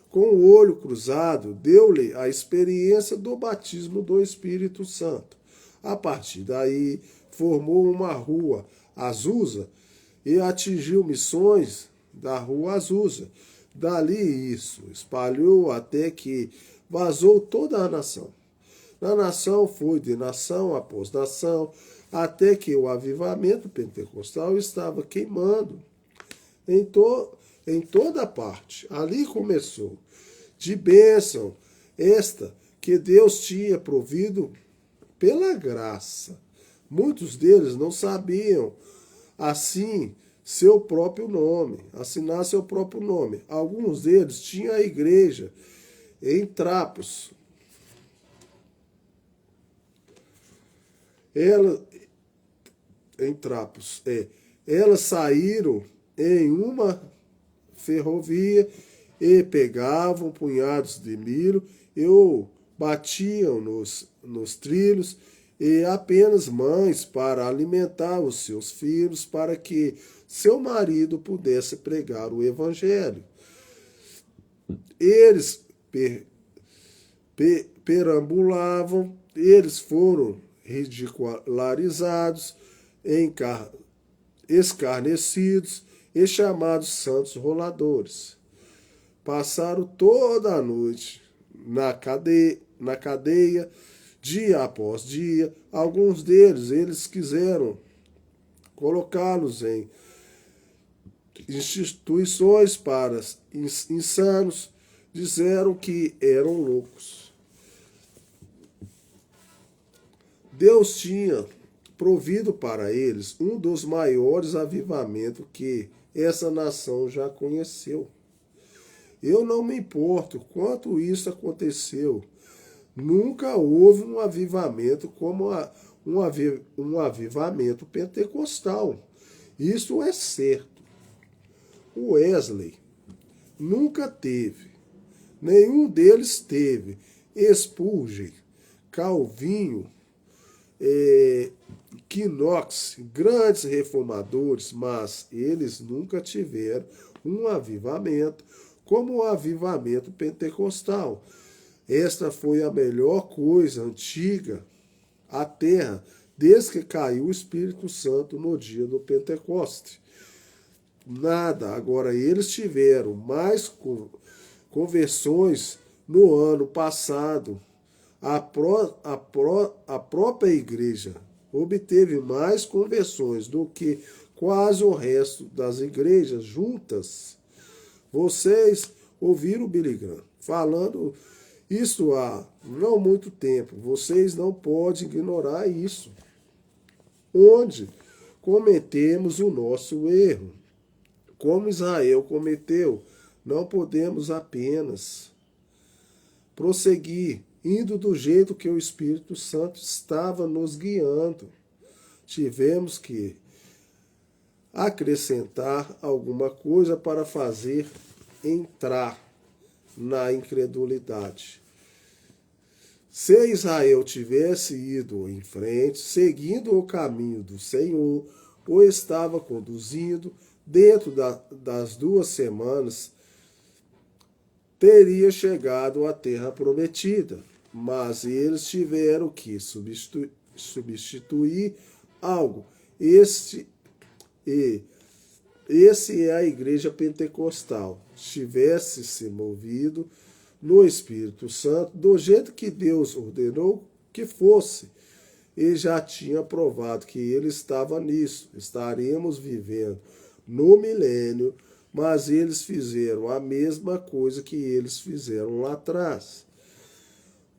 com o olho cruzado, deu-lhe a experiência do batismo do Espírito Santo. A partir daí, formou uma rua Azusa e atingiu missões da rua Azusa. Dali isso espalhou até que vazou toda a nação. Na nação foi de nação após nação, até que o avivamento pentecostal estava queimando em toda parte. Ali começou de bênção esta que Deus tinha provido pela graça. Muitos deles não sabiam assim seu próprio nome, assinar seu próprio nome. Alguns deles tinham a igreja em Trapos. Elas saíram em uma ferrovia e pegavam punhados de milho e o batiam nos trilhos, e apenas mães para alimentar os seus filhos, para que seu marido pudesse pregar o evangelho. Eles perambulavam, eles foram ridicularizados, escarnecidos e chamados santos roladores. Passaram toda a noite na cadeia, dia após dia. Alguns deles, eles quiseram colocá-los em instituições para insanos, disseram que eram loucos. Deus tinha provido para eles um dos maiores avivamentos que essa nação já conheceu. Eu não me importo quanto isso aconteceu. Nunca houve um avivamento como um avivamento pentecostal. Isso é certo. O Wesley nunca teve. Nenhum deles teve. Spurgeon, Calvinho, Knox, grandes reformadores, mas eles nunca tiveram um avivamento como o avivamento pentecostal. Esta foi a melhor coisa antiga à terra, desde que caiu o Espírito Santo no dia do Pentecoste. Nada. Agora, eles tiveram mais conversões no ano passado. A própria igreja obteve mais conversões do que quase o resto das igrejas juntas. Vocês ouviram o Billy Graham falando isso há não muito tempo. Vocês não podem ignorar isso. Onde cometemos o nosso erro, como Israel cometeu, não podemos apenas prosseguir indo do jeito que o Espírito Santo estava nos guiando. Tivemos que acrescentar alguma coisa para fazer entrar na incredulidade. Se Israel tivesse ido em frente, seguindo o caminho do Senhor, o estava conduzindo, dentro das 2 semanas, teria chegado à terra prometida. Mas eles tiveram que substituir algo. Esse é a igreja pentecostal. Tivesse se movido no Espírito Santo, do jeito que Deus ordenou que fosse, e já tinha provado que ele estava nisso. Estaremos vivendo no milênio, mas eles fizeram a mesma coisa que eles fizeram lá atrás.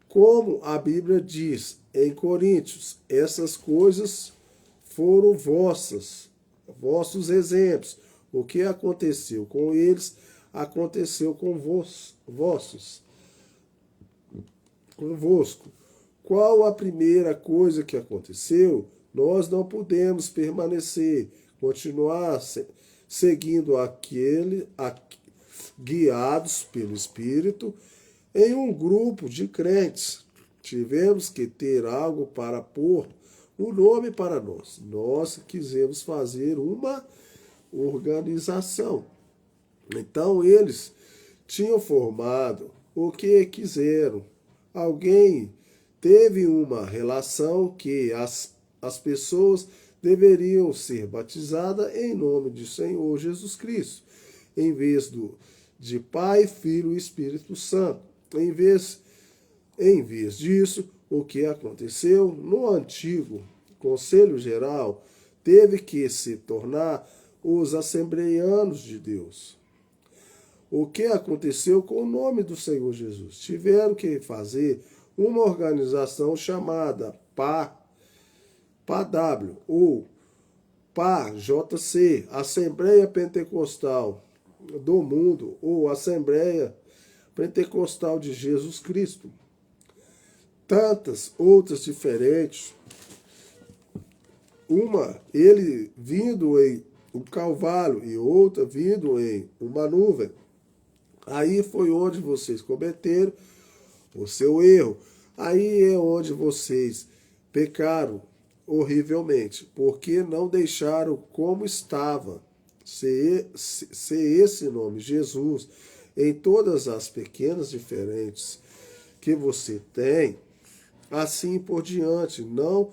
Como a Bíblia diz em Coríntios, essas coisas foram vossos exemplos. O que aconteceu com eles, aconteceu convosco. Qual a primeira coisa que aconteceu? Nós não pudemos permanecer, continuar seguindo guiados pelo Espírito, em um grupo de crentes. Tivemos que ter algo para pôr o nome para nós. Nós quisemos fazer uma organização. Então eles tinham formado o que quiseram. Alguém teve uma relação que as pessoas deveriam ser batizadas em nome do Senhor Jesus Cristo, em vez de Pai, Filho e Espírito Santo. Em vez disso, o que aconteceu no antigo Conselho Geral teve que se tornar os assembleianos de Deus. O que aconteceu com o nome do Senhor Jesus? Tiveram que fazer uma organização chamada PAW ou PAJC, Assembleia Pentecostal do Mundo, ou Assembleia Pentecostal de Jesus Cristo. Tantas outras diferentes. Uma, ele vindo em um cavalo e outra vindo em uma nuvem. Aí foi onde vocês cometeram o seu erro. Aí é onde vocês pecaram horrivelmente, porque não deixaram como estava ser esse nome, Jesus, em todas as pequenas diferenças que você tem, assim por diante, não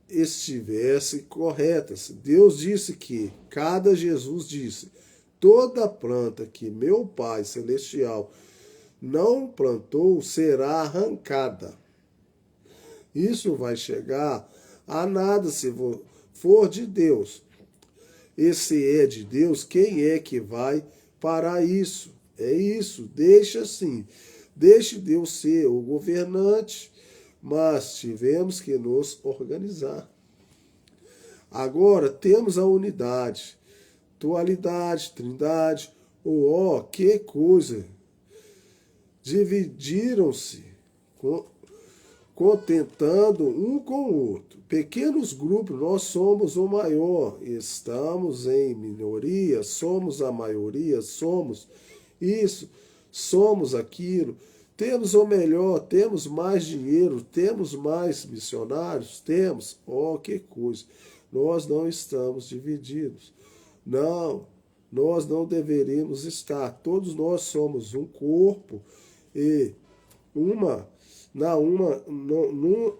estivesse corretas. Deus disse que, Jesus disse, toda planta que meu Pai Celestial não plantou será arrancada. Isso vai chegar a nada se for de Deus. E se é de Deus, quem é que vai parar isso? É isso, deixa assim. Deixe Deus ser o governante, mas tivemos que nos organizar. Agora temos a unidade, dualidade, trindade. Que coisa! Dividiram-se, contentando um com o outro. Pequenos grupos, nós somos o maior, estamos em minoria, somos a maioria, somos isso, somos aquilo, temos o melhor, temos mais dinheiro, temos mais missionários, temos, que coisa. Nós não estamos divididos. Não, nós não deveríamos estar. Todos nós somos um corpo e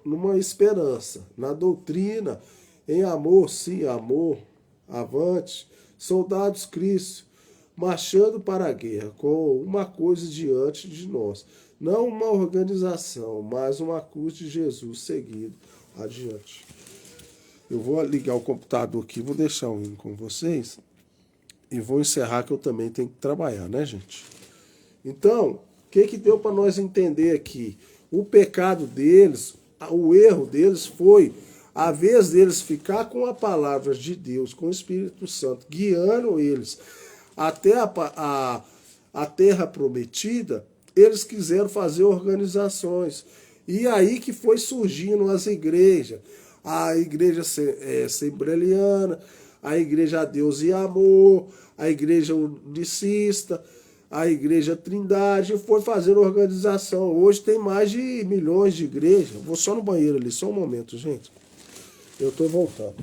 numa esperança, na doutrina, em amor, sim, amor, avante, soldados Cristo, marchando para a guerra com uma coisa diante de nós, não uma organização, mas uma cruz de Jesus seguido adiante. Eu vou ligar o computador aqui, vou deixar um hino com vocês e vou encerrar que eu também tenho que trabalhar, né, gente? Então, o que deu para nós entender aqui? O pecado deles, o erro deles foi, a vez deles ficar com a palavra de Deus, com o Espírito Santo, guiando eles até a terra prometida, eles quiseram fazer organizações. E aí que foi surgindo as igrejas. A igreja Assembleiana, a igreja Deus e Amor, a igreja Unicista, a igreja Trindade, foi fazendo organização. Hoje tem mais de milhões de igrejas. Vou só no banheiro ali, só um momento, gente. Eu estou voltando.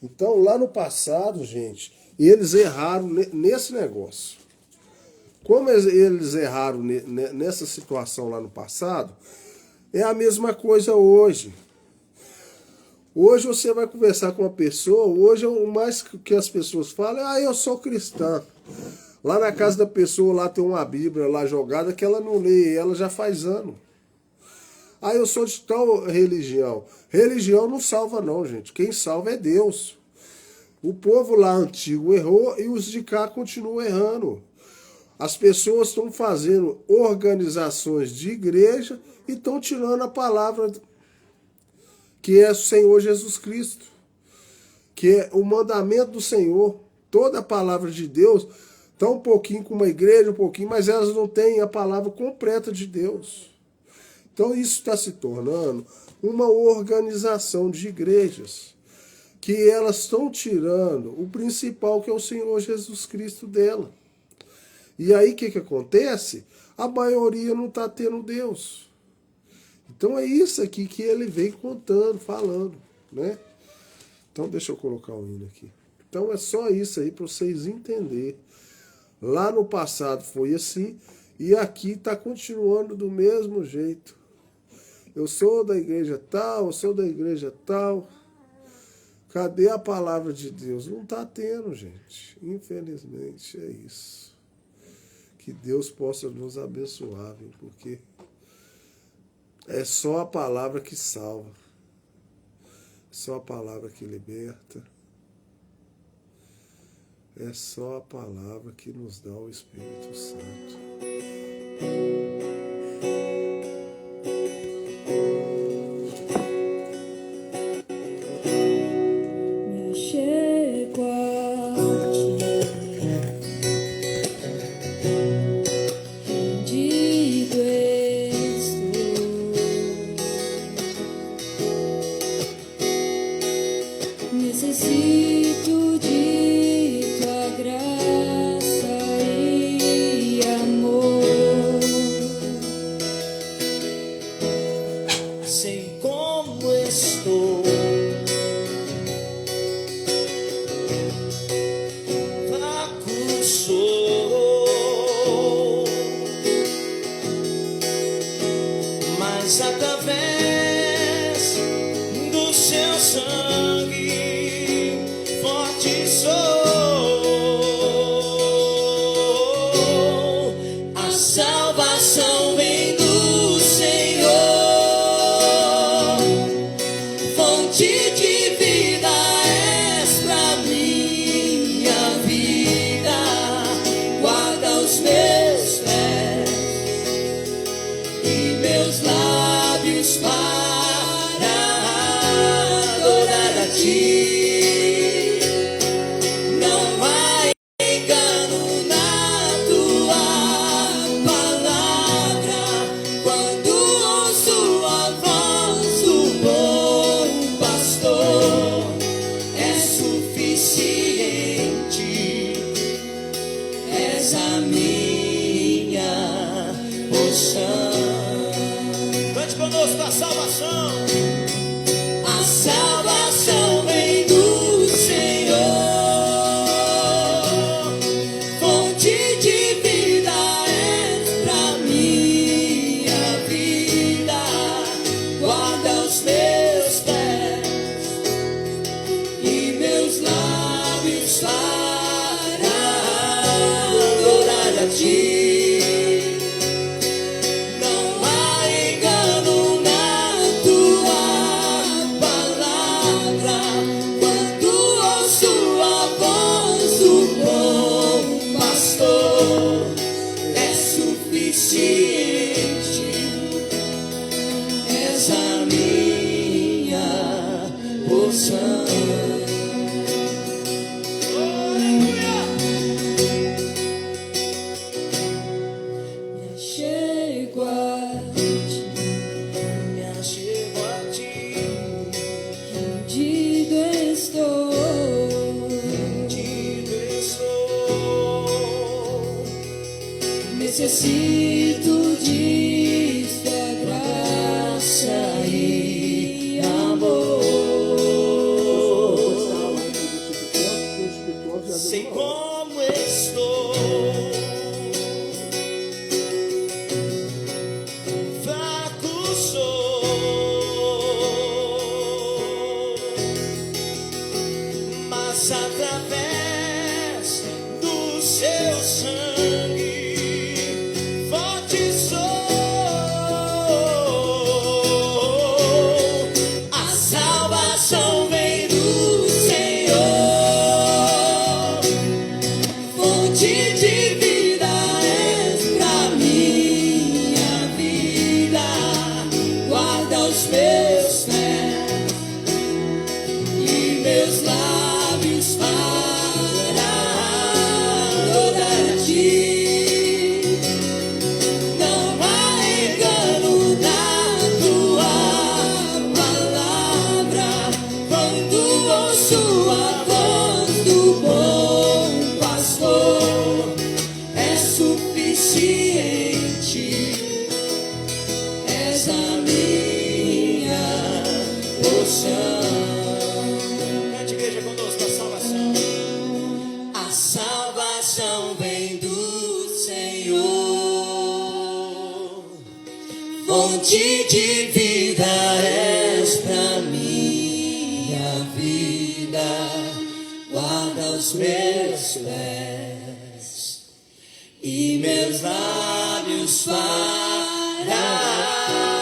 Então, lá no passado, gente, eles erraram nesse negócio. Como eles erraram nessa situação lá no passado, é a mesma coisa hoje. Hoje você vai conversar com uma pessoa, hoje o mais que as pessoas falam é, eu sou cristã. Lá na casa da pessoa, lá tem uma Bíblia lá jogada que ela não lê, ela já faz ano. Eu sou de tal religião. Religião não salva não, gente. Quem salva é Deus. O povo lá antigo errou e os de cá continuam errando. As pessoas estão fazendo organizações de igreja e estão tirando a palavra que é o Senhor Jesus Cristo, que é o mandamento do Senhor. Toda a palavra de Deus está um pouquinho com uma igreja, um pouquinho, mas elas não têm a palavra completa de Deus. Então isso está se tornando uma organização de igrejas, que elas estão tirando o principal, que é o Senhor Jesus Cristo dela. E aí o que acontece? A maioria não está tendo Deus. Então é isso aqui que ele vem contando, falando, né? Então deixa eu colocar o hino aqui. Então é só isso aí para vocês entenderem. Lá no passado foi assim e aqui está continuando do mesmo jeito. Eu sou da igreja tal, eu sou da igreja tal. Cadê a palavra de Deus? Não está tendo, gente. Infelizmente é isso. Que Deus possa nos abençoar, viu? Porque é só a palavra que salva. É só a palavra que liberta. É só a palavra que nos dá o Espírito Santo. Me chego a ti, rendido estou. Necessito de tua graça e amor. Sei como estou, fraco sou, mas através do seu sangue forte sou. A salvação vem do Senhor, fonte de vida és pra minha vida. Guarda os meus pés e meus lábios para adorar a ti. Não há engano na tua palavra. Quando ouço a voz do bom pastor, é suficiente. És a minha porção. Cante conosco a salvação. A salvação vem do Senhor, fonte de vida és pra minha vida. Guarda os meus pés e meus lábios para adorar a ti. Não há engano na tua palavra. Quando ouço a voz do bom pastor, é suficiente. És a minha porção. Me achego a ti, me achego a ti, Rendido estou. rendido estou. Necessito de tua graça e amor. Sei como estou, fraco sou, mas através do seu sangue forte sou. A salvação vem do Senhor, fonte de vida és pra minha vida. Guarda os meus pés e meus lábios para adorar a ti. Não há engano na tua palavra. Quando ouço a voz do bom pastor, é suficiente. És a minha Cante, igreja, conosco a salvação. A salvação vem do Senhor, fonte de vida és pra minha vida, guarda os meus pés e meus lábios para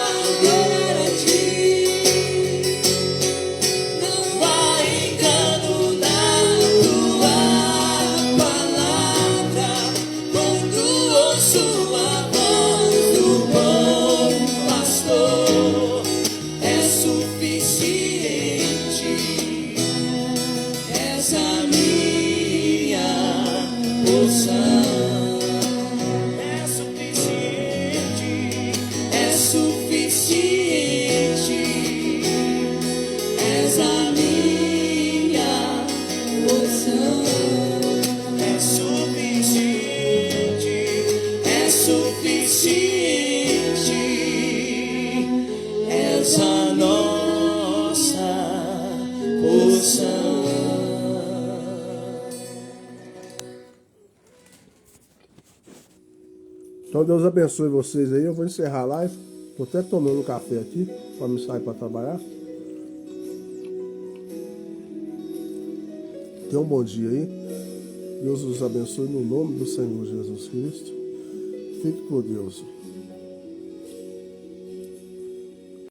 adorar a ti. Não há engano na tua palavra, quando ouço a voz do bom pastor, é suficiente, és a minha porção. É suficiente, és a minha porção. É suficiente, és a nossa porção. Então Deus abençoe vocês aí. Eu vou encerrar a live. Tô até tomando um café aqui para me sair para trabalhar. Tenham um bom dia aí. Deus os abençoe no nome do Senhor Jesus Cristo. Fique com Deus.